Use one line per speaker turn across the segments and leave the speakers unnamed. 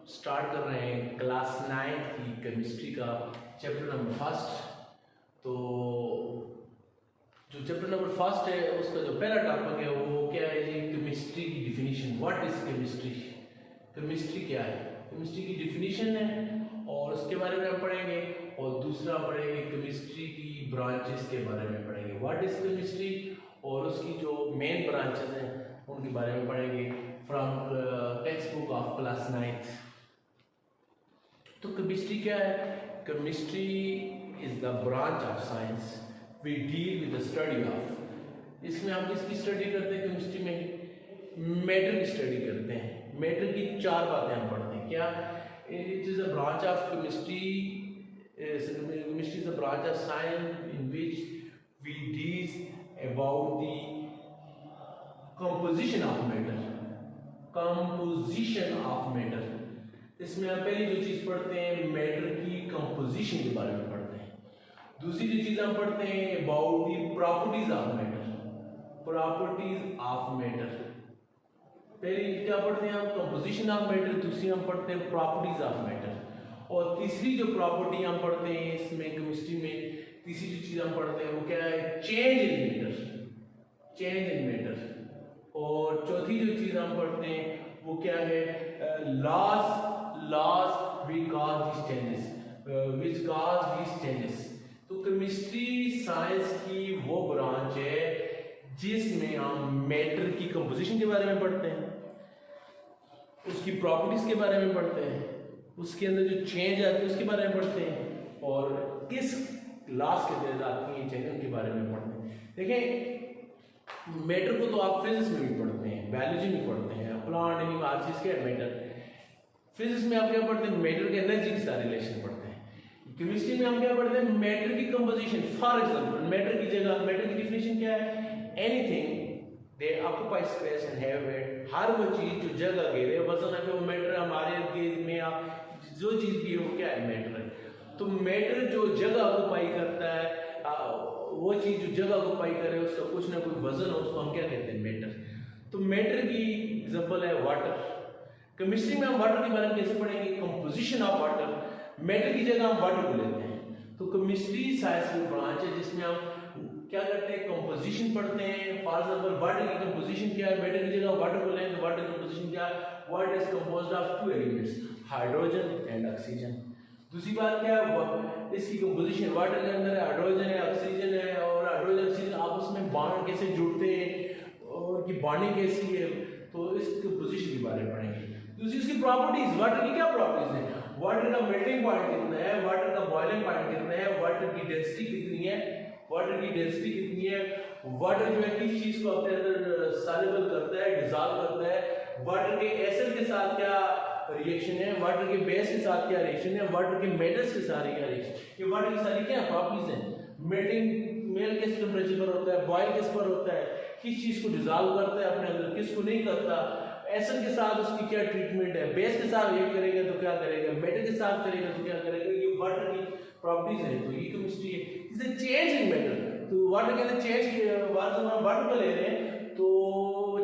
Start कर रहे हैं क्लास 9 की केमिस्ट्री का चैप्टर नंबर फर्स्ट। तो जो चैप्टर नंबर फर्स्ट है उसका जो पहला टॉपिक है वो क्या है जी, केमिस्ट्री की definition. What is chemistry? Chemistry क्या है? केमिस्ट्री की डिफिनीशन है और उसके बारे में हम पढ़ेंगे। और दूसरा पढ़ेंगे केमिस्ट्री की ब्रांचेस के बारे में पढ़ेंगे। व्हाट इज केमिस्ट्री और उसकी जो मेन ब्रांचेस हैं उनके बारे में पढ़ेंगे from textbook of class 9th। तो केमिस्ट्री क्या है? Chemistry is the branch of science we deal with the study of. इसमें हम किसकी स्टडी करते हैं? केमिस्ट्री में मैटर की स्टडी करते हैं। मैटर की चार बातें हम पढ़ते हैं। क्या? It is a branch of chemistry. Chemistry is a branch of science in which we deal about the composition of matter. Composition of matter, इसमें हम पहली जो चीज पढ़ते हैं मैटर की कंपोजिशन के बारे में पढ़ते हैं। दूसरी जो चीज हम पढ़ते हैं about the properties of matter. Properties of matter, पहली क्या पढ़ते हैं हम? Composition of matter. दूसरी हम पढ़ते हैं प्रॉपर्टीज ऑफ मैटर। और तीसरी जो प्रॉपर्टी हम पढ़ते हैं इसमें केमिस्ट्री में, तीसरी जो चीज हम पढ़ते हैं वो क्या है? Change in matter. Change in matter. और चौथी जो चीज हम पढ़ते हैं वो क्या है? Laws we cause this changes, which cause this changes. तो केमिस्ट्री साइंस की वो ब्रांच है जिसमें हम मैटर की कंपोजिशन के बारे में पढ़ते हैं, उसकी प्रॉपर्टीज के बारे में पढ़ते हैं, उसके अंदर जो चेंज आती है उसके बारे में पढ़ते हैं और किस लॉज के तहत आती है चेंज उनके बारे में पढ़ते हैं। देखें, मैटर को तो आप फिजिक्स में भी पढ़ते हैं, बायोलॉजी में पढ़ते हैं, प्लांट एनिमल हर चीज के मैटर। फिजिक्स में आप क्या पढ़ते हैं? मैटर के एनर्जी के साथ रिलेशन पढ़ते हैं। केमिस्ट्री में हम क्या पढ़ते हैं? मैटर की कंपोजिशन। फॉर एग्जांपल मैटर की जगह, मैटर की डिफिनेशन क्या है? Anything they occupy space and have weight. हर वो चीज जो जगह घेरे वजन है वो मैटर। हमारे में आप जो चीज भी है वो क्या है? मैटर है। तो मैटर जो जगह ऑक्यूपाई करता है, वो चीज जो जगह ऑक्यूपाई करे उसका कुछ ना कुछ वजन हो, उसको हम क्या कहते हैं? मैटर। तो मैटर की एग्जांपल है वाटर। केमिस्ट्री में हम वाटर के बारे में कैसे पढ़ेंगे? Composition of water. मैटर की जगह हम वाटर को लेते हैं। तो केमिस्ट्री साइंस की ब्रांच है जिसमें हम क्या करते हैं? कंपोजिशन पढ़ते हैं। फॉर एग्जांपल वाटर की कंपोजिशन क्या है? मैटर की जगह वाटर को लें तो वाटर कंपोजिशन क्या है? Water is composed of two elements, hydrogen and oxygen. दूसरी बात क्या है? इसकी कंपोजिशन वाटर के अंदर हाइड्रोजन है, ऑक्सीजन है, और हाइड्रोजन ऑक्सीजन आपस में बॉन्ड कैसे जुड़ते हैं और की बॉन्डिंग कैसी है, तो इस कंपोजिशन के बारे में पढ़ेंगे। दूसरी उसकी प्रॉपर्टीज। वाटर की क्या प्रॉपर्टीज है? वाटर का मेल्टिंग पॉइंट कितना है, वाटर का बॉइलिंग पॉइंट कितना है, वाटर की डेंसिटी कितनी है, वाटर की डेंसिटी कितनी है, वाटर जो है किस चीज को अपने अंदर सॉल्युबल करता है, डिसॉल्व करता है, वाटर के एसिड के साथ क्या रिएक्शन है, वाटर के बेस के साथ क्या रिएक्शन है, वाटर के मेटल्स के साथ क्या रिएक्शन, ये वाटर की सारी क्या प्रॉपर्टीज हैं। मेल्टिंग मेल किस टेम्परेचर पर होता है, बॉयल किस पर होता है, किस चीज को डिसॉल्व करता है अपने अंदर, किसको नहीं करता, एसिड के साथ उसकी क्या ट्रीटमेंट है, बेस के साथ ये करेगा तो क्या करेगा, मेटल के साथ करेगा तो क्या करेगा, ये वाटर की प्रॉपर्टीज है। तो ये केमिस्ट्री है। इसे चेंज इन मैटर। तो वाटर के अंदर चेंज, वाटर को ले रहे हैं तो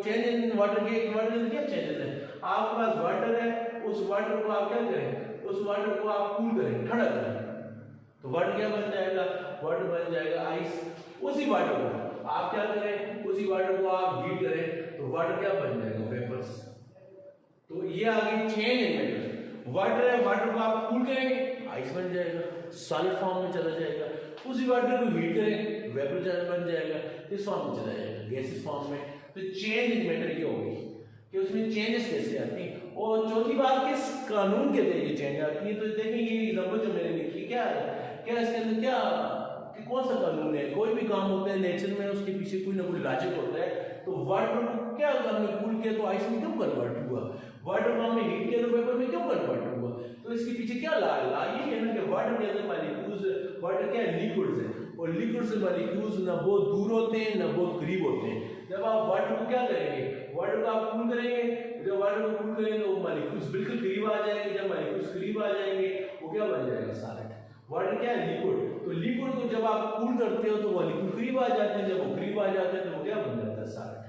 चेंज इन वाटर के अंदर क्या चेंजेस है? आपके पास वाटर है, उस वाटर को आप क्या करें? उस वाटर को आप कूल करें, ठंडा करें, तो वाटर क्या बन जाएगा? वाटर बन जाएगा आइस। उसी वाटर को आप क्या करें? उसी वाटर को आप हीट करें तो वाटर क्या बन जाएगा? वेपर्स। तो ये आ गई चेंज इन मैटर। वाटर है, वाटर को आप कूल करेंगे आइस बन जाएगा, सॉलिड फॉर्म में चला जाएगा। उसी वाटर को हीट करें, वेपर बन जाएगा, इस फॉर्म में चला जाएगा, गैसेस फॉर्म में। तो चेंज इन मैटर ये हो गई कि उसमें चेंजेस कैसे आती हैं। और चौथी बात, किस कानून के तहत ये चेंज आती है? तो देखेंगे ये एग्जांपल जो मैंने लिखी क्या है, क्या इसके अंदर क्या कि कौन सा कानून है? कोई भी काम होता है नेचर में उसके पीछे कोई ना कोई लॉजिक होता है। तो वाटर को क्या हमने कूल किया तो आइस में क्यों कन्वर्ट हुआ, वाटर को हमने हीट किया तो वेपर में क्यों कन्वर्ट हुआ? तो इसके पीछे क्या ला ये है ना कि वाटर के अंदर मॉलिक्यूल्स, वाटर क्या है? लिक्विड्स है, और लिक्विड से मॉलिक्यूल्स ना बहुत दूर होते हैं ना बहुत करीब होते हैं। जब आप वाटर को क्या करेंगे? वाटर को आप कूल करेंगे, जब वाटर को कूल करेंगे तो मॉलिक्यूल्स बिल्कुल करीब आ जाएंगे। जब मॉलिक्यूल्स करीब आ जाएंगे वो क्या बन जाएगा? सॉलिड। वाटर क्या है? लिक्विड। तो लिक्विड को जब आप कूल करते हो तो मॉलिक्यूल करीब आ जाते हैं, जब वो करीब आ जाते हैं तो वो क्या बन जाता है? सॉलिड।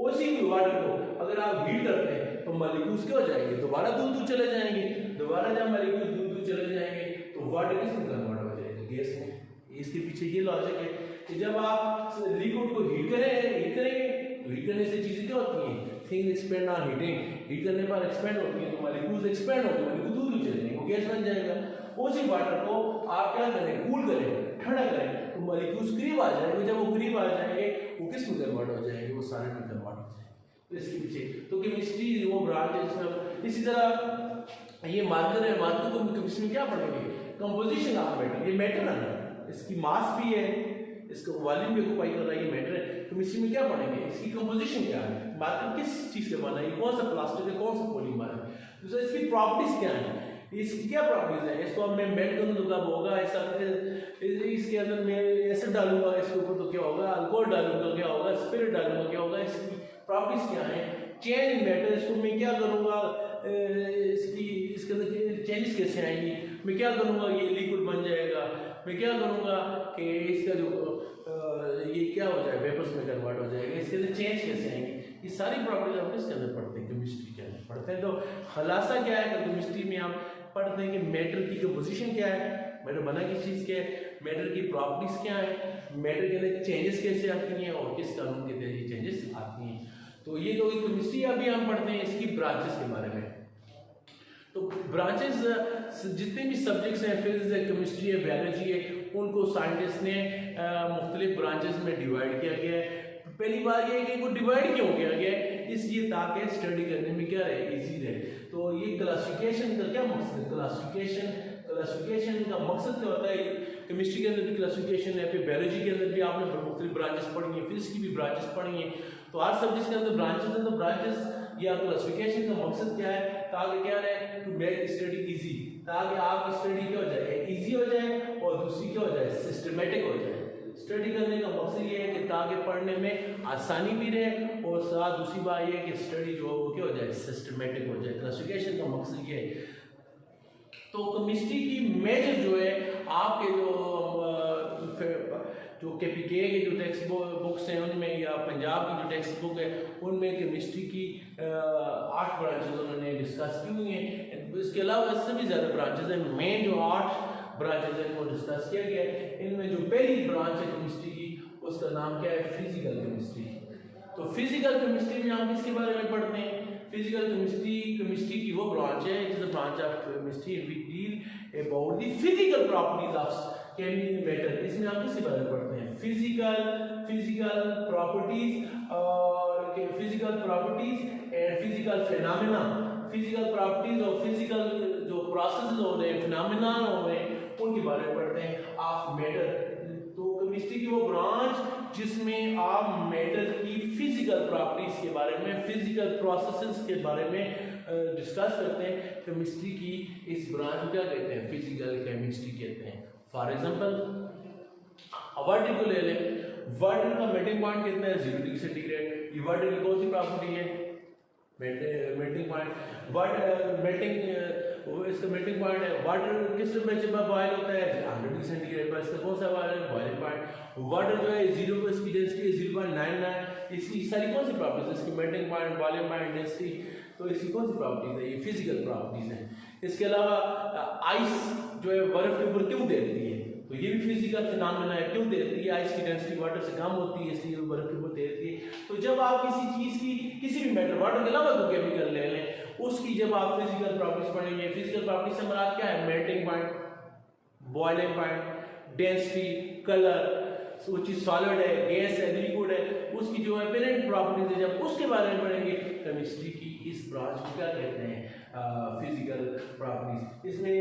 उसी वाटर को अगर आप हीट करते हैं तो मॉलिक्यूल्स क्या हो जाएंगे, दोबारा दूर दूर चले जाएंगे। दोबारा जब मॉलिक्यूल दूर दूर चले जाएंगे तो वाटर किस में कन्वर्ट हो जाएगा, गैस में। इसके पीछे ये लॉजिक है कि जब आप लिक्विड को हीट करेंगे तो हीट करने से चीजें क्या होती हैं, things expand on heating, heat करने पर एक्सपेंड होती है, तो मॉलिक्यूल्स एक्सपेंड होंगे, मॉलिक्यूल दूर दूर चले जाएंगे, वो गैस बन जाएगा। उसी वाटर को आप क्या करें, कूल करें, ठंडा करें, तो मॉलिक्यूल्स करीब आ जाएंगे। जब वो करीब आ जाएंगे वो किस में कन्वर्ट हो जाएंगे, वो सारे में कन्वर्ट हो जाएंगे। तो इसके पीछे तो केमिस्ट्री वो ब्रांच है जिसमें इसी तरह ये मार्कर है, मार्कर को केमिस्ट्री में क्या पढ़ेंगे, कंपोजिशन ऑफ मैटर, ये मैटर है ना, इसकी मास भी है, इसका वॉल्यूम भी ऑक्यूपाई कर रहा है, ये मैटर है। केमिस्ट्री में क्या पढ़ेंगे, इसकी कंपोजिशन क्या है, मार्कर किस चीज से बना है, कौन सा प्लास्टिक है, कौन सा पॉलीमर है, दूसरा इसकी प्रॉपर्टीज क्या है, इसकी क्या प्रॉपर्टीज है, इसको अब मैं मेल्ट करूँ तो कब होगा, ऐसा इसके अंदर मैं एसिड डालूंगा इसके ऊपर तो क्या होगा, अल्कोहल डालूंगा क्या होगा, स्पिरिट डालूंगा क्या होगा, इसकी प्रॉपर्टीज क्या है, चेंज इन मैटर, इसको मैं क्या करूंगा, इसके अंदर चेंजेस कैसे आएंगी, मैं क्या करूंगा, ये लिक्विड बन जाएगा, मैं क्या करूंगा कि इसका जो ये क्या हो जाए, वेपर्स में कन्वर्ट हो जाएगा, इसके अंदर चेंज कैसे आएंगे, ये सारी प्रॉपर्टीज हम इसके अंदर पढ़ते हैं, केमिस्ट्री के अंदर पढ़ते हैं। तो खलासा क्या है, केमिस्ट्री में हम पढ़ते हैं कि मैटर की कंपोजिशन क्या है, मैटर बना किस चीज़ के, मैटर की प्रॉपर्टीज क्या है, मैटर के अंदर चेंजेस कैसे आती हैं और किस कानून के तहत ये चेंजेस आती हैं। तो ये तो केमिस्ट्री अभी हम पढ़ते हैं इसकी ब्रांचेस के बारे में। तो ब्रांचेस जितने भी सब्जेक्ट्स हैं, फिजिक्स है, केमिस्ट्री है, बायोलॉजी है, उनको साइंटिस्ट ने मुख्तलिफ ब्रांचेस में डिवाइड किया गया है। पहली बार ये है कि इनको डिवाइड क्यों किया गया है, इसलिए ताकि स्टडी करने में क्या रहे, इजी रहे। तो ये क्लासिफिकेशन का क्या मकसद है, क्लासिफिकेशन का मकसद क्या होता है, केमिस्ट्री के अंदर भी क्लासिफिकेशन है, फिर बायोलॉजी के अंदर भी आपने मुख्तलिफ ब्रांचेस पढ़ी हैं, फिजिक्स की भी ब्रांचेस पढ़ी हैं। तो हर सब्जेक्ट के अंदर ब्रांचेस हैं, तो ब्रांचेस या क्लासिफिकेशन का मकसद क्या है, ताकि क्या रहे, टू मेक स्टडी इजी, ताकि आपकी स्टडी क्या हो जाए, इजी हो जाए, और दूसरी क्या हो जाए, सिस्टमेटिक हो जाए। स्टडी करने का मकसद ये है कि ताकि पढ़ने में आसानी भी रहे, और साथ दूसरी बात ये है कि स्टडी जो है वो क्या हो जाए, सिस्टमेटिक हो जाए। क्लासिफिकेशन का मकसद ये है। तो केमिस्ट्री की मेजर जो है आपके जो KPK के जो टेक्स्ट बुक्स हैं उनमें, या पंजाब की जो टेक्स्ट बुक है उनमें केमिस्ट्री की 8 ब्रांचेस उन्होंने डिस्कस की हुई हैं। इसके अलावा इससे भी ज़्यादा ब्रांचेस हैं, मेन जो 8 ब्रांचेस हैं वो डिस्कस किया गया है। इनमें जो पहली ब्रांच है केमिस्ट्री की, उसका नाम क्या है, फिजिकल केमिस्ट्री। तो फिजिकल केमिस्ट्री में हम किसके बारे में पढ़ते हैं, फिजिकल केमिस्ट्री की वो ब्रांच है जिस branch of chemistry we deal about the physical properties of matter. इसमें हम किसके बारे में पढ़ते हैं, फिजिकल प्रॉपर्टीज और physical properties and physical phenomena, physical properties और फिजिकल जो प्रोसेसेस हो रहे हैं, फिनोमेना हो रहे हैं, उनके बारे में पढ़ते हैं ऑफ मैटर। तो केमिस्ट्री की वो ब्रांच जिसमें आप मैटर की फिजिकल प्रॉपर्टीज के बारे में, फिजिकल प्रोसेसेस के बारे में डिस्कस करते हैं। केमिस्ट्री की इस ब्रांच को क्या कहते हैं, फिजिकल केमिस्ट्री कहते हैं। फॉर एग्जांपल वाटर को ले लें, वाटर का मेल्टिंग पॉइंट कितना है, 0 डिग्री सेंटीग्रेड। ये वाटर की कौन सी प्रॉपर्टी है, मेल्टिंग पॉइंट, वाटर मेल्टिंग इसका मेल्टिंग पॉइंट है। वाटर किस टेम्परेचर पर बॉयल होता है, 100 डिग्री सेंटीग्रेड पर। इसका कौन सा बॉइलिंग पॉइंट, वाटर जो है 0 पर इसकी डेंसिटी है 0.99। इसकी सारी कौन सी प्रॉपर्टीज है, इसकी melting point, boiling point, density, तो इसकी कौन सी प्रॉपर्टीज है, ये फिजिकल प्रॉपर्टीज है। इसके अलावा आइस जो है बर्फ के ऊपर क्यों तैरती है, तो ये भी फिजिकल फिनोमेना है, क्यों तैरती है, आइस की डेंसिटी वाटर से कम होती है इसलिए वो बर्फ के ऊपर तैरती है। तो जब आप किसी चीज की, किसी भी मैटर, वाटर के अलावा कोई केमिकल ले लें, उसकी जब आप फिजिकल प्रॉपर्टीज पढ़ेंगे, फिजिकल प्रॉपर्टीज से मुराद क्या है, melting point, boiling point, density, colour, वो चीज सॉलिड है, गैस है, लिक्विड है, उसकी जो अपीरेंट प्रॉपर्टीज है, जब उसके बारे में पढ़ेंगे। केमिस्ट्री की इस ब्रांच को क्या कहते हैं, फिजिकल प्रॉपर्टीज। इसमें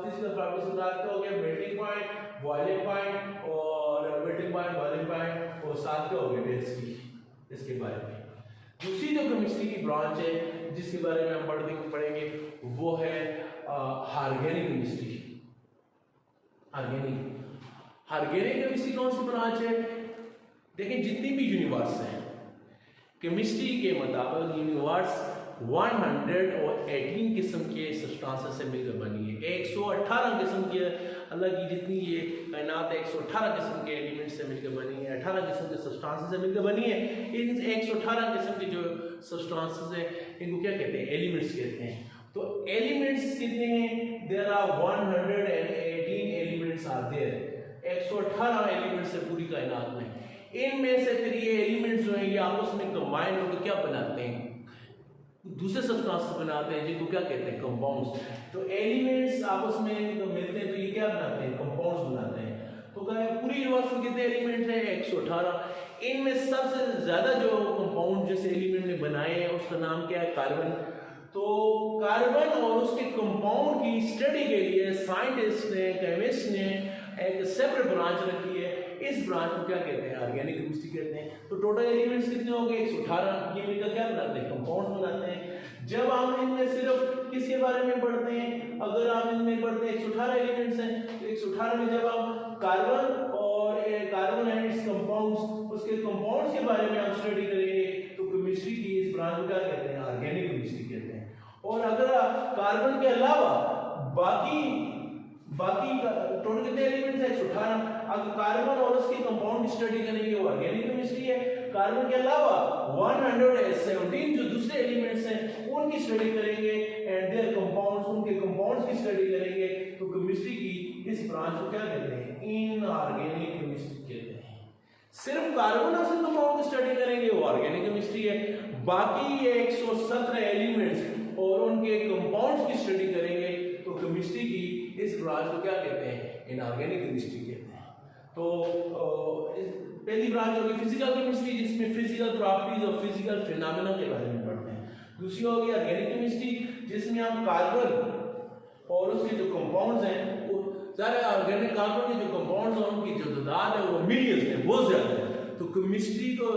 फिजिकल प्रॉपर्टीज में क्या हो गया, मेल्टिंग पॉइंट, बॉइलिंग पॉइंट, और मेल्टिंग पॉइंट, बॉइलिंग पॉइंट, और साथ क्या हो गया, डेंसिटी, इसके बारे में। दूसरी जो केमिस्ट्री की ब्रांच है जिसके बारे में हम पढ़ेंगे वो है ऑर्गेनिक केमिस्ट्री। ऑर्गेनिक केमिस्ट्री कौन सी ब्रांच है, देखिए जितनी भी यूनिवर्स हैं केमिस्ट्री के मुताबिक यूनिवर्स 118 किस्म के सब्सटेंसेस से मिलकर बनी है। 118 किस्म की अल्लाह की जितनी ये कायनात है 118 किस्म के एलिमेंट से मिलकर बनी है, 18 किस्म के सब्सटेंसेस से मिलकर बनी है। इन 118 किस्म के जो सब्सटेंसेस हैं इनको क्या कहते हैं? एलिमेंट्स कहते हैं। तो एलिमेंट्स कितने हैं? There are 118 elements are there. 118 elements है पूरी कायनात में। इनमें से फिर ये एलिमेंट्स जो हैं ये आपस में कंबाइन होकर क्या बनाते हैं? दूसरे सब्सटेंसेस बनाते हैं जिनको क्या कहते हैं? कंपाउंड्स। तो एलिमेंट्स आपस में जब मिलते हैं तो ये क्या बनाते हैं? कंपाउंड्स बनाते हैं। तो क्या है पूरी यूनिवर्स में कितने एलिमेंट्स हैं? 118। इनमें सबसे ज्यादा जो कंपाउंड जिस एलिमेंट ने बनाए हैं उसका नाम क्या है? कार्बन। तो कार्बन और उसके कंपाउंड की स्टडी के लिए साइंटिस्ट ने, केमिस्ट ने एक सेपरेट ब्रांच रखी है। इस ब्रांच को क्या कहते हैं? ऑर्गेनिक केमिस्ट्री कहते हैं। तो टोटल एलिमेंट्स कितने हो गए? 118। ये मिलकर क्या बनाते हैं? कंपाउंड बनाते हैं। जब हम इनमें सिर्फ किसके बारे में पढ़ते हैं? अगर हम इनमें पढ़ते हैं 118 एलिमेंट्स हैं तो 118 में जब हम कार्बन और कार्बन एंड इट्स कंपाउंड्स, उसके कंपाउंड्स के बारे में हम स्टडी करेंगे तो केमिस्ट्री की इस ब्रांच को क्या कहते हैं? ऑर्गेनिक केमिस्ट्री कहते हैं। और अगर कार्बन के अलावा बाकी टोटल कितने एलिमेंट्स हैं? 118। अगर कार्बन और उसके कंपाउंड स्टडी करेंगे वो ऑर्गेनिक केमिस्ट्री है। कार्बन के अलावा 117 जो दूसरे एलिमेंट्स हैं उनकी स्टडी करेंगे एंड देयर कंपाउंड्स, उनके कंपाउंड्स की स्टडी करेंगे तो केमिस्ट्री की इस ब्रांच को क्या कहते हैं? इनऑर्गेनिक केमिस्ट्री कहते हैं। सिर्फ कार्बन और उसके कंपाउंड की स्टडी करेंगे वो ऑर्गेनिक केमिस्ट्री है। बाकी 117 एलिमेंट्स और उनके कंपाउंड्स की स्टडी करेंगे तो केमिस्ट्री की इस ब्रांच को क्या कहते हैं? इनऑर्गेनिक केमिस्ट्री कहते हैं। तो पहली ब्रांच होगी फिजिकल केमिस्ट्री जिसमें फिजिकल प्रॉपर्टीज और फिजिकल फिनोमेना के बारे में पढ़ते हैं। दूसरी होगी ऑर्गेनिक केमिस्ट्री जिसमें हम कार्बन और उसके जो कंपाउंड्स हैं वो सारे ऑर्गेनिक कार्बन के जो कंपाउंड्स हैं उनकी जो तादाद है वो मिलियंस में, बहुत ज्यादा है। तो केमिस्ट्री को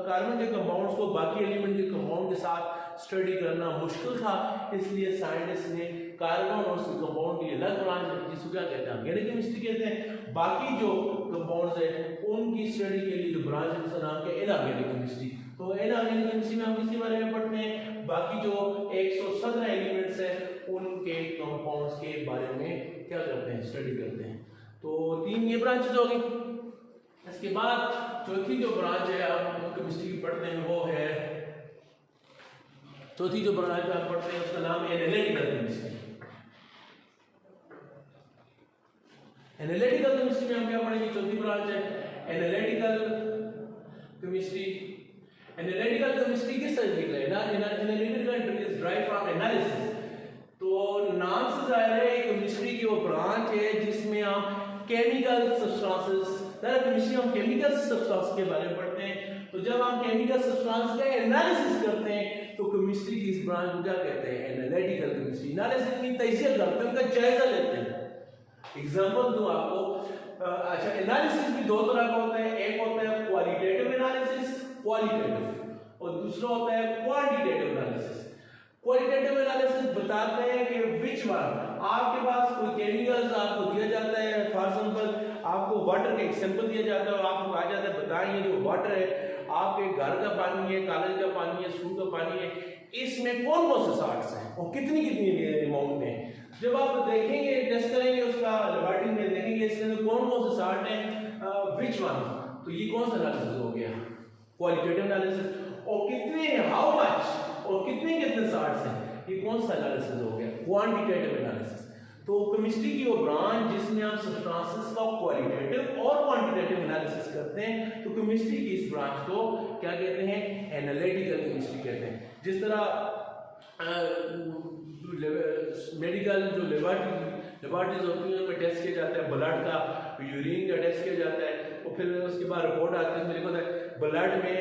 कार्बन के कंपाउंड्स को बाकी एलिमेंट के कंपाउंड के साथ स्टडी करना मुश्किल था, इसलिए साइंटिस्ट ने कार्बन और उसके कंपाउंड की अलग ब्रांच जिसको क्या कहते हैं? ऑर्गेनिक केमिस्ट्री कहते हैं। बाकी जो कंपाउंड्स हैं उनकी स्टडी के लिए जो ब्रांच है उसका नाम क्या है? Inorganic chemistry. तो इनऑर्गेनिक केमिस्ट्री में हम किसके बारे में पढ़ते हैं? बाकी जो 117 एलिमेंट्स हैं उनके कंपाउंड्स के बारे में क्या करते हैं? स्टडी करते हैं। तो 3 ये ब्रांचेस हो गई। इसके बाद चौथी जो ब्रांच है आप केमिस्ट्री की पढ़ते हैं वो है, चौथी जो ब्रांच आप पढ़ते हैं उसका नाम है एनालिटिकल केमिस्ट्री। एनालिटिकल केमिस्ट्री में हम क्या पढ़ेंगे? चौथी ब्रांच है एनालिटिकल केमिस्ट्री। एनालिटिकल केमिस्ट्री किस तरह की है? Analytical is drive from analysis. तो नाम से जाहिर है केमिस्ट्री की वो ब्रांच है जिसमें हम केमिकल सब्सटेंसेस, केमिस्ट्री हम केमिकल सब्सटेंस के बारे में पढ़ते हैं। तो जब हम केमिकल सब्सटेंस का एनालिसिस करते हैं तो केमिस्ट्री की इस ब्रांच को क्या कहते हैं? Analytical chemistry. एनालिसिस की तजिया करते हैं, उनका जायजा लेते हैं। एग्जांपल दूं आपको, अच्छा एनालिसिस भी 2 तरह का होता है। एक होता है क्वालिटेटिव एनालिसिस, क्वालिटेटिव, और दूसरा होता है क्वांटिटेटिव एनालिसिस। क्वालिटेटिव एनालिसिस बताते हैं कि विच वन, आपके पास कोई केमिकल्स आपको दिया जाता है, फॉर एग्जांपल आपको वाटर का एक सैंपल दिया जाता है और आपको कहा जाता है बताइए जो वाटर है आपके घर का पानी है, कॉलेज का पानी है, स्कूल का पानी है, इसमें कौन कौन से साल्ट्स हैं और कितनी कितनी अमाउंट में। जब आप देखेंगे, टेस्ट करेंगे उसका लेबोरेटरी में, देखेंगे इसके अंदर कौन कौन से साल्ट हैं, विच वन, तो ये कौन सा एनालिसिस हो गया? Qualitative analysis. और कितने, हाउ मच, और कितने कितने साल्ट्स हैं, ये कौन सा एनालिसिस हो गया? Quantitative analysis. तो केमिस्ट्री की वो ब्रांच जिसमें आप सब्सटेंसेस का क्वालिटेटिव और क्वांटिटेटिव एनालिसिस करते हैं, तो केमिस्ट्री की इस ब्रांच को क्या कहते हैं? एनालिटिकल केमिस्ट्री कहते हैं। जिस तरह मेडिकल जो लेबोरेटरीज होती हैं उनमें टेस्ट किया जाता है, ब्लड का, यूरिन का टेस्ट किया जाता है, और फिर उसके बाद रिपोर्ट आती है, मेरे को ब्लड में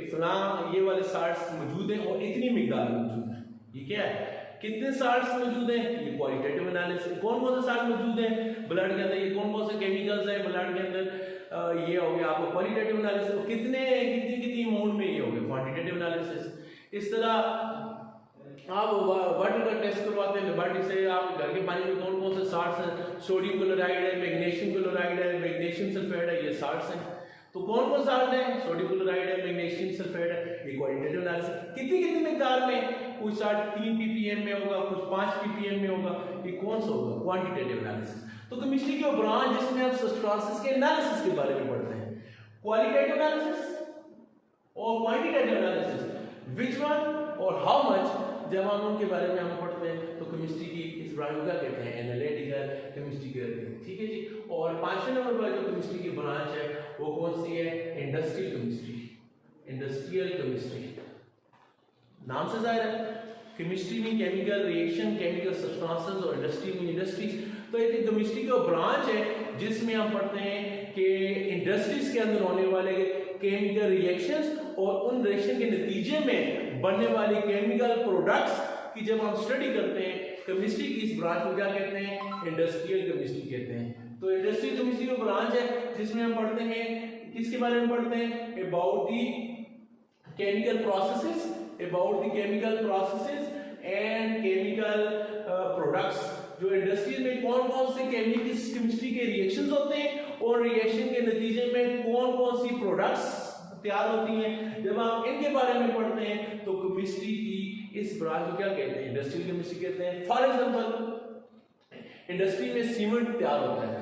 फला ये वाले साल्ट्स मौजूद हैं और इतनी मिकदार में मौजूद है। ये क्या है? कितने साल्ट्स मौजूद हैं? ये क्वालिटेटिव एनालिसिस। कौन कौन से साल्ट मौजूद हैं ब्लड के अंदर, ये कौन कौन से केमिकल्स हैं ब्लड के अंदर, ये हो गया आपको क्वालिटेटिव एनालिसिस। कितने कितनी अमाउंट में, ये हो गया क्वांटिटेटिव एनालिसिस। इस तरह आप वाटर का टेस्ट करवाते हैं लेबोरेटरी से, आप घर के पानी में कौन कौन से साल्ट्स हैं, सोडियम क्लोराइड है, मैग्नीशियम क्लोराइड है, मैग्नीशियम सल्फेट है, ये साल्ट्स हैं। तो कौन कौन सा है? सोडियम क्लोराइड है, मैग्नीशियम सल्फेट है। ये क्वालिटेटिव एनालिसिस कितनी कितनी मिकदार में, कुछ 3 ppm में होगा, कुछ 5 ppm में होगा, ये कौन सा होगा? Quantitative analysis. तो केमिस्ट्री की वो ब्रांच जिसमें आप सब्सटेंसेस के एनालिसिस के बारे में पढ़ते हैं, क्वालिटेटिव एनालिसिस और क्वांटिटेटिव एनालिसिस, व्हिच वन और हाउ मच, जब हम उनके बारे में हम पढ़ते हैं तो केमिस्ट्री की इस ब्रांच को क्या कहते हैं? एनालिटिकल केमिस्ट्री कहते हैं। ठीक है जी। और 5वें नंबर पर जो केमिस्ट्री की ब्रांच है वो कौन सी है? Industrial chemistry. इंडस्ट्रियल केमिस्ट्री नाम से जाहिर है, केमिस्ट्री में केमिकल रिएक्शन, केमिकल सब्सटेंसेस, और इंडस्ट्री में इंडस्ट्रीज। तो एक केमिस्ट्री का ब्रांच है जिसमें हम पढ़ते हैं कि इंडस्ट्रीज के अंदर होने वाले केमिकल रिएक्शंस और उन रिएक्शन के नतीजे में बनने वाले केमिकल प्रोडक्ट्स की जब हम स्टडी करते हैं, केमिस्ट्री की इस ब्रांच को क्या कहते हैं? इंडस्ट्रियल केमिस्ट्री कहते हैं। तो इंडस्ट्रियल केमिस्ट्री का ब्रांच है जिसमें हम पढ़ते हैं, किसके बारे में पढ़ते हैं? About the chemical processes, about the chemical processes and chemical products. जो इंडस्ट्री में कौन कौन से केमिस्ट्री के रिएक्शंस होते हैं और रिएक्शन के नतीजे में कौन कौन सी प्रोडक्ट्स तैयार होती हैं, जब आप इनके बारे में पढ़ते हैं तो केमिस्ट्री की इस ब्रांच को क्या कहते हैं? इंडस्ट्रियल केमिस्ट्री कहते हैं। फॉर एग्जांपल, इंडस्ट्री में सीमेंट तैयार होता है,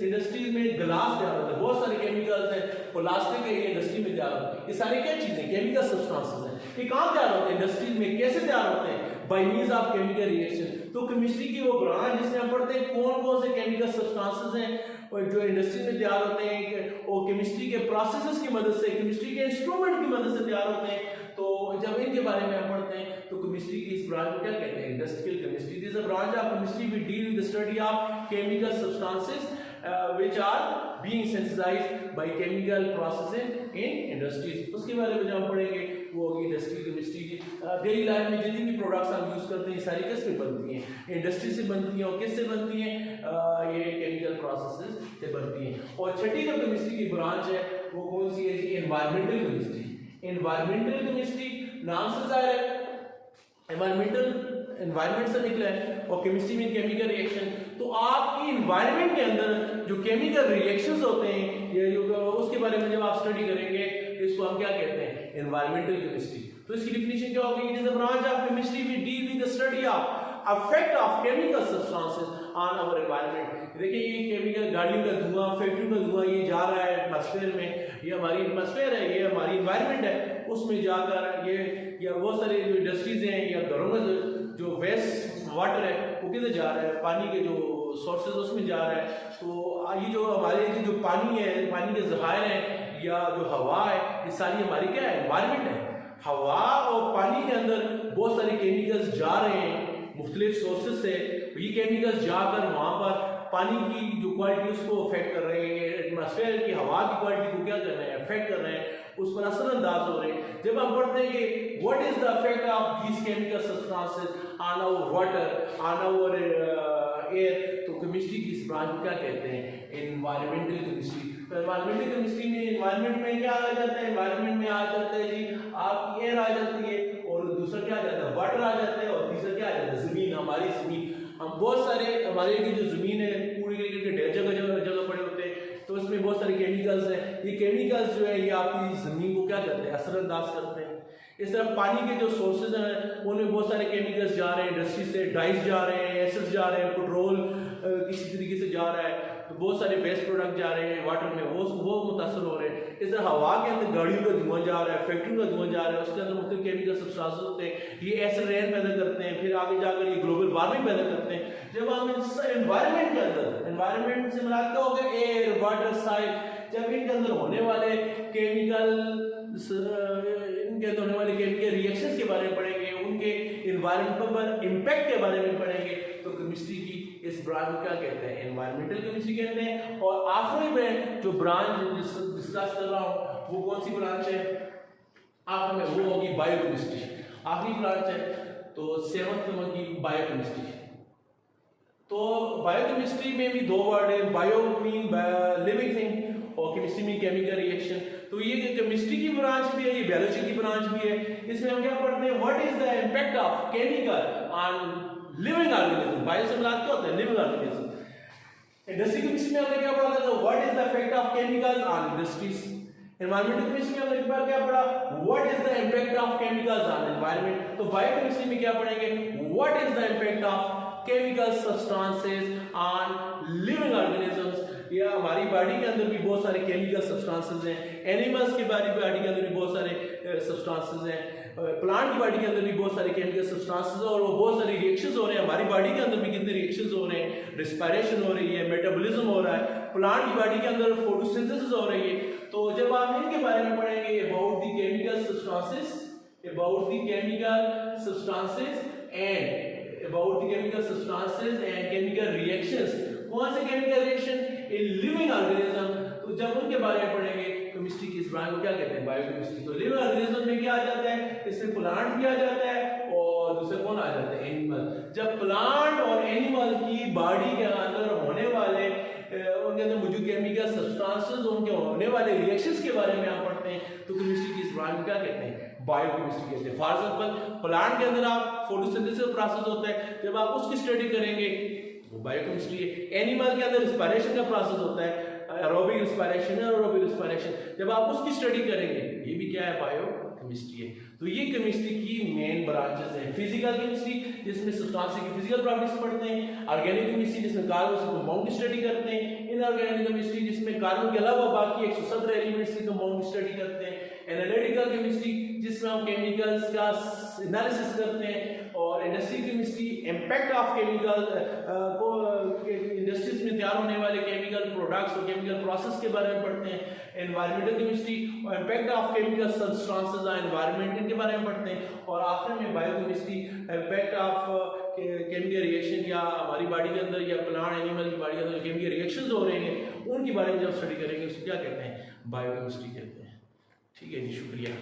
इंडस्ट्री में ग्लास तैयार होता है, बहुत सारे केमिकल्स हैं, प्लास्टिक है, ये इंडस्ट्री में तैयार होता है। ये सारी क्या चीजें? केमिकल सब्सटेंसेस हैं। ये कहाँ तैयार होते हैं? इंडस्ट्री में। कैसे तैयार होते हैं? By means of chemical reaction. तो केमिस्ट्री की वो ब्रांच जिसमें हम पढ़ते हैं कौन कौन से केमिकल सब्सटेंसेस हैं और जो इंडस्ट्री में तैयार होते हैं, वो केमिस्ट्री के प्रोसेसेस की मदद से, केमिस्ट्री के इंस्ट्रूमेंट की मदद से तैयार होते हैं। तो जब इनके बारे में हम पढ़ते हैं तो केमिस्ट्री की इस ब्रांच को क्या कहते हैं? Industrial chemistry. This is a branch of chemistry which deal with the study of chemical substances which are being synthesized by chemical processing in industries। उसके बारे में जब हम पढ़ेंगे वो होगी इंडस्ट्रियल केमिस्ट्री की। डेली लाइफ में जितनी भी प्रोडक्ट्स हम यूज करते हैं सारी किस में बनती हैं? इंडस्ट्री से बनती हैं। और किससे बनती हैं? ये केमिकल प्रोसेसेस से बनती हैं। और छठी जो केमिस्ट्री की ब्रांच है वो कौन सी है जी? Environmental chemistry. एनवायरमेंटल केमिस्ट्री नाम से जाहिर है, एनवायरमेंट से निकला है, और केमिस्ट्री में केमिकल रिएक्शन। तो आपकी एनवायरमेंट के अंदर जो केमिकल रिएक्शंस होते हैं ये उसके बारे में जब आप स्टडी करेंगे तो इसको हम क्या कहते हैं? Environmental chemistry. तो इसकी डेफिनेशन क्या होगी? It is a branch of chemistry which deal with the study of effect of chemical substances on our environment। देखिए ये केमिकल, गाड़ियों का धुआं, फैक्ट्रियों का धुआं ये जा रहा है एटमॉस्फेयर में, ये हमारी एटमॉस्फेयर है, ये हमारी एनवायरनमेंट है, उसमें जाकर ये या बहुत सारे जो इंडस्ट्रीज हैं या घरों में जो वेस्ट वाटर है वो किधर जा रहा है? पानी के जो सोर्सेज उसमें जा रहा है। तो ये जो हमारे जो पानी है, पानी के ज़खायर हैं या जो हवा है, ये सारी हमारी क्या है? एनवायरनमेंट है। हवा और पानी के अंदर बहुत सारे केमिकल्स जा रहे हैं मुख्तलिफ सोर्सेज से। ये केमिकल्स जाकर वहाँ पर पानी की जो क्वालिटी उसको अफेक्ट कर रहे हैं, एटमॉस्फेयर की हवा की क्वालिटी को क्या कर रहे हैं? अफेक्ट कर रहे हैं, उस पर असरअंदाज हो रहे हैं। जब हम पढ़ते हैं कि what is the effect of these chemical substances on our water, on our air, तो केमिस्ट्री की इस ब्रांच को क्या कहते हैं? Environmental chemistry. तो एनवायरमेंटल केमिस्ट्री में एनवायरमेंट में क्या आ जाता है? एनवायरमेंट में आ जाता है जी आपकी एयर आ जाती है, और दूसरा क्या आ जाता है? वाटर आ जाता है, और तीसरा क्या आ जाता है? जमीन, हमारी जमीन। हम बहुत सारे हमारे की जो जमीन है पूरी के ढेर जगह पड़े होते हैं, तो इसमें बहुत सारे केमिकल्स हैं। ये केमिकल्स जो है ये आपकी जमीन को क्या करते हैं? असरअंदाज करते हैं। इस तरह पानी के जो सोर्सेज हैं उनमें बहुत सारे केमिकल्स जा रहे हैं इंडस्ट्री से, डाइस जा रहे हैं, एसिड्स जा रहे हैं, पेट्रोल किसी तरीके से जा रहा है, तो बहुत सारे वेस्ट प्रोडक्ट जा रहे हैं वाटर में, वो मुतासर हो रहे हैं। इस तरह हवा के अंदर गाड़ियों का धुआं जा रहा है, फैक्ट्रियों का धुआं जा रहा है, उसके अंदर मुख्तलिफ केमिकल सब्सटेंसेस होते हैं, ये एसिड रेन पैदा करते हैं, फिर आगे जाकर ये ग्लोबल वार्मिंग पैदा करते हैं। जब हम एनवायरनमेंट के अंदर, एनवायरनमेंट से मिलाते हो गए एयर, वाटर, साइड, जब इनके अंदर होने वाले केमिकल रिएक्शंस के बारे में पढ़ेंगे, उनके एनवायरनमेंट पर इम्पैक्ट के बारे में पढ़ेंगे, तो केमिस्ट्री की इस ब्रांच को क्या कहते हैं? एनवायरमेंटल केमिस्ट्री कहते हैं। और आखिरी में जो ब्रांच डिस्कस कर रहा हूँ वो कौन सी ब्रांच है? आखिर में वो होगी बायोकेमिस्ट्री। आखिरी ब्रांच है तो 7th नंबर की बायोकेमिस्ट्री। तो बायोकेमिस्ट्री में भी 2 वर्ड है, बायो मीन लिविंग थिंग और केमिस्ट्री में केमिकल रिएक्शन। तो ये केमिस्ट्री की ब्रांच भी है, ये बायोलॉजी की ब्रांच भी है। इसमें हम क्या पढ़ते हैं? What is the impact of chemical on living organism. Bio से मिलाते क्या होता है? Living organism. इंडस्ट्री केमिस्ट्री में हमने क्या पढ़ा था? What is the effect of chemicals on industries. Environmental chemistry में हमने क्या पढ़ा, what is the impact of chemicals on environment. तो बायोकेमिस्ट्री में क्या पढ़ेंगे, what is the impact of chemical substances on living organisms. या हमारी बॉडी के अंदर भी बहुत सारे केमिकल सब्सटेंसेस हैं, एनिमल्स की बॉडी के अंदर भी बहुत सारे सब्सटेंसेस हैं, प्लांट की बॉडी के अंदर भी बहुत सारे केमिकल सब्सटेंसेस और वो बहुत सारे रिएक्शंस हो रहे हैं। हमारी बॉडी के अंदर भी कितने रिएक्शंस हो रहे हैं, रिस्पायरेशन हो रही है, मेटाबॉलिज्म हो रहा है, प्लांट की बॉडी के अंदर फोटोसिंथेसिस हो रही है। तो जब आप इनके बारे में पढ़ेंगे about the chemical substances, about the chemical substances and chemical reactions, कौन से chemical reaction in living organism, तो जब उनके बारे में पढ़ेंगे केमिस्ट्री की इस ब्रांच को क्या कहते हैं, बायोकेमिस्ट्री। तो लिविंग ऑर्गेनिज्म में क्या आ जाता है, इसमें प्लांट भी आ जाता है और दूसरे कौन आ जाता है, एनिमल। जब प्लांट और एनिमल की बॉडी के अंदर होने वाले उनके अंदर मौजूद केमिकल सब्सटेंसेस, उनके होने वाले रिएक्शंस के बारे में आप पढ़ते हैं तो केमिस्ट्री की इस ब्रांच में क्या कहते हैं, बायोकेमिस्ट्री कहते हैं। फॉर एग्जांपल प्लांट के अंदर आप फोटोसिंथेसिस प्रोसेस होता है, जब आप उसकी स्टडी करेंगे वो बायोकेमिस्ट्री है। एनिमल के अंदर रिस्पायरेशन का प्रोसेस होता है, एरोबिक रिस्पायरेशन है, एरोबिक रिस्पायरेशन, जब आप उसकी स्टडी करेंगे ये भी क्या है, बायोकेमिस्ट्री है। तो ये केमिस्ट्री की मेन ब्रांचेस हैं। फिजिकल केमिस्ट्री जिसमें सब्सटेंस की फिजिकल प्रॉपर्टीज पढ़ते हैं, ऑर्गेनिक केमिस्ट्री जिसमें कार्बन से कंपाउंड की स्टडी करते हैं, इनऑर्गेनिक केमिस्ट्री जिसमें कार्बन के अलावा बाकी 117 एलिमेंट्स की कंपाउंड की स्टडी करते हैं, एनालिटिकल केमिस्ट्री जिसमें हम केमिकल्स का एनालिसिस करते हैं, और industrial chemistry impact of chemical को इंडस्ट्रीज में तैयार होने वाले केमिकल प्रोडक्ट्स और केमिकल प्रोसेस के बारे में पढ़ते हैं, एनवायरमेंटल केमिस्ट्री और impact of chemical substances on environment के बारे में पढ़ते हैं, और आखिर में biochemistry impact of chemical reaction या हमारी बॉडी के अंदर या प्लांट एनिमल की बॉडी के अंदर केमिकल रिएक्शंस हो रहे हैं उनके बारे में जब स्टडी करेंगे उसको क्या कहते हैं, बायोकेमिस्ट्री कहते हैं। ठीक है जी, शुक्रिया।